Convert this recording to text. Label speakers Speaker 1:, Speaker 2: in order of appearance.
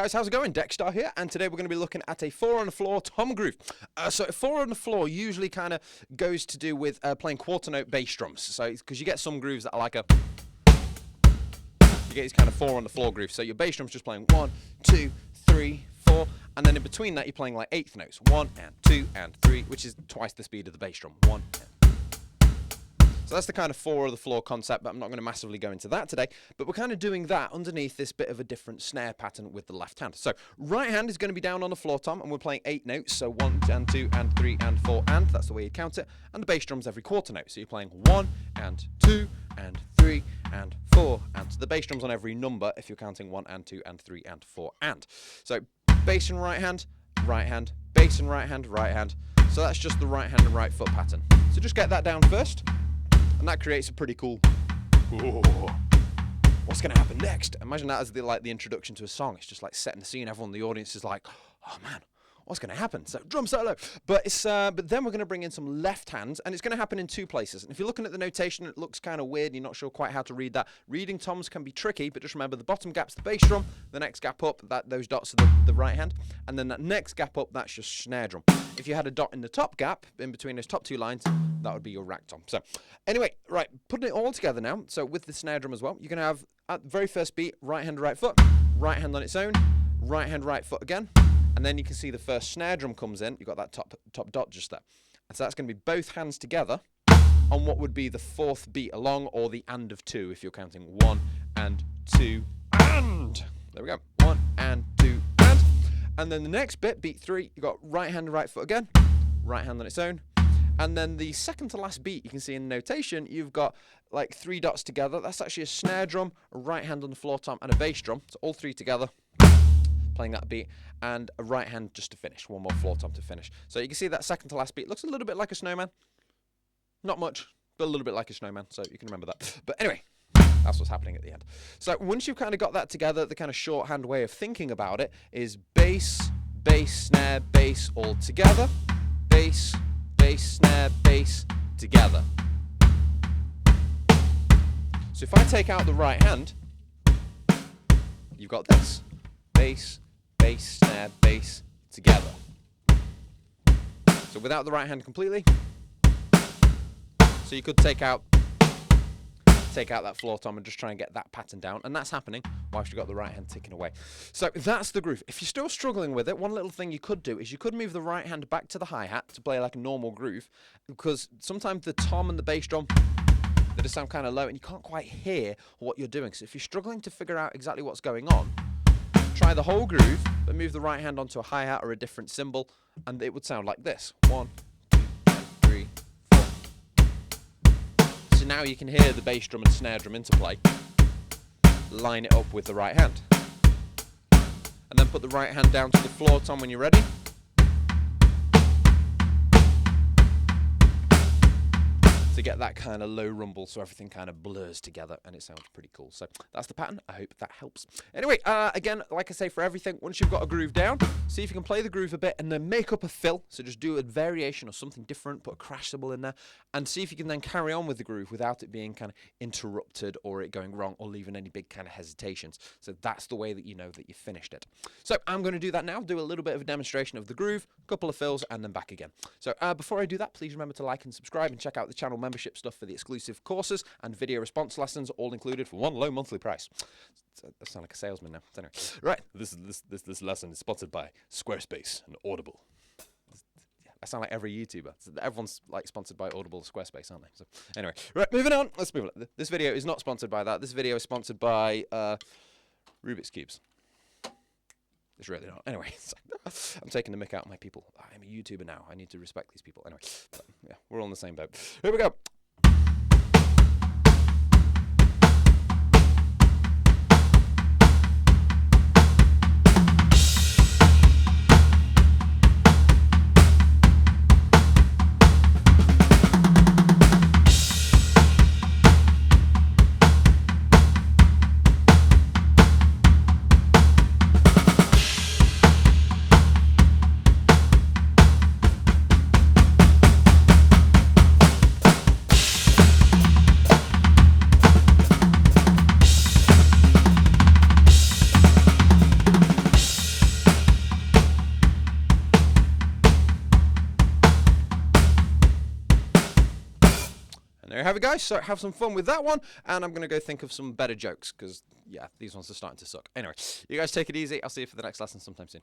Speaker 1: guys, how's it going? Dexter here, and today we're going to be looking at a 4 on the floor tom groove. So a 4 on the floor usually kind of goes to do with playing quarter note bass drums. So because you get some grooves that are like you get these kind of 4 on the floor grooves. So your bass drum's just playing 1, 2, 3, 4, and then in between that you're playing like eighth notes, 1 and 2 and 3, which is twice the speed of the bass drum. 1 and so that's the kind of 4 on the floor concept, but I'm not going to massively go into that today. But we're kind of doing that underneath this bit of a different snare pattern with the left hand. So right hand is going to be down on the floor tom, and we're playing 8 notes. So 1 and 2 and 3 and 4 and, that's the way you count it. And the bass drum's every quarter note. So you're playing 1 and 2 and 3 and 4 and. So the bass drum's on every number if you're counting 1 and 2 and 3 and 4 and. So bass and right hand, bass and right hand. So that's just the right hand and right foot pattern. So just get that down first. And that creates a pretty cool, what's going to happen next? Imagine that as the introduction to a song. It's just like setting the scene. Everyone in the audience is like, oh man, what's going to happen? So drum solo. But then we're going to bring in some left hands, and it's going to happen in 2 places. And if you're looking at the notation, it looks kind of weird, and you're not sure quite how to read that. Reading toms can be tricky, but just remember the bottom gap's the bass drum, the next gap up, those dots are the right hand, and then that next gap up, that's your snare drum. If you had a dot in the top gap, in between those top 2 lines, that would be your rack tom. So anyway, right, putting it all together now, so with the snare drum as well, you're going to have, at the very first beat, right hand, right foot, right hand on its own, right hand, right foot again, and then you can see the first snare drum comes in. You've got that top dot just there. And so that's going to be both hands together on what would be the 4th beat along, or the and of 2 if you're counting 1 and 2 and. There we go. 1 and 2 and. And then the next bit, beat 3, you've got right hand and right foot again, right hand on its own. And then the second to last beat, you can see in the notation, you've got like 3 dots together. That's actually a snare drum, a right hand on the floor tom, and a bass drum. So all 3 together, playing that beat, and a right hand just to finish. 1 more floor tom to finish. So you can see that second to last beat looks a little bit like a snowman. Not much, but a little bit like a snowman, so you can remember that. But anyway, that's what's happening at the end. So once you've kind of got that together, the kind of shorthand way of thinking about it is bass, bass, snare, bass all together. Bass, bass, snare, bass together. So if I take out the right hand, you've got this. Bass, bass, snare, bass together. So without the right hand completely. So you could take out that floor tom and just try and get that pattern down, and that's happening whilst you've got the right hand ticking away. So that's the groove. If you're still struggling with it, one little thing you could do is you could move the right hand back to the hi-hat to play like a normal groove, because sometimes the tom and the bass drum, they just sound kind of low and you can't quite hear what you're doing. So if you're struggling to figure out exactly what's going on, try the whole groove, but move the right hand onto a hi-hat or a different cymbal, and it would sound like this. 1, 2, 3, 4. So now you can hear the bass drum and snare drum interplay. Line it up with the right hand. And then put the right hand down to the floor tom when you're ready. To get that kind of low rumble, so everything kind of blurs together and it sounds pretty cool. So that's the pattern. I hope that helps. Anyway, again, like I say, for everything, once you've got a groove down, see if you can play the groove a bit and then make up a fill. So just do a variation or something different, put a crash cymbal in there, and see if you can then carry on with the groove without it being kind of interrupted or it going wrong or leaving any big kind of hesitations. So that's the way that you know that you've finished it. So I'm going to do that now, do a little bit of a demonstration of the groove, a couple of fills, and then back again. So before I do that, please remember to like and subscribe and check out the channel membership stuff for the exclusive courses and video response lessons, all included for one low monthly price. I sound like a salesman now. Anyway, right, this lesson is sponsored by Squarespace and Audible. I sound like every YouTuber. Everyone's like sponsored by Audible or Squarespace, aren't they? So anyway, right, moving on. Let's move on. This video is not sponsored by that. This video is sponsored by Rubik's Cubes. It's really not. Anyway, so I'm taking the mick out of my people. I'm a YouTuber now. I need to respect these people. Anyway, but, yeah, we're all in the same boat. Here we go. And there you have it, guys. So have some fun with that one. And I'm going to go think of some better jokes because, yeah, these ones are starting to suck. Anyway, you guys take it easy. I'll see you for the next lesson sometime soon.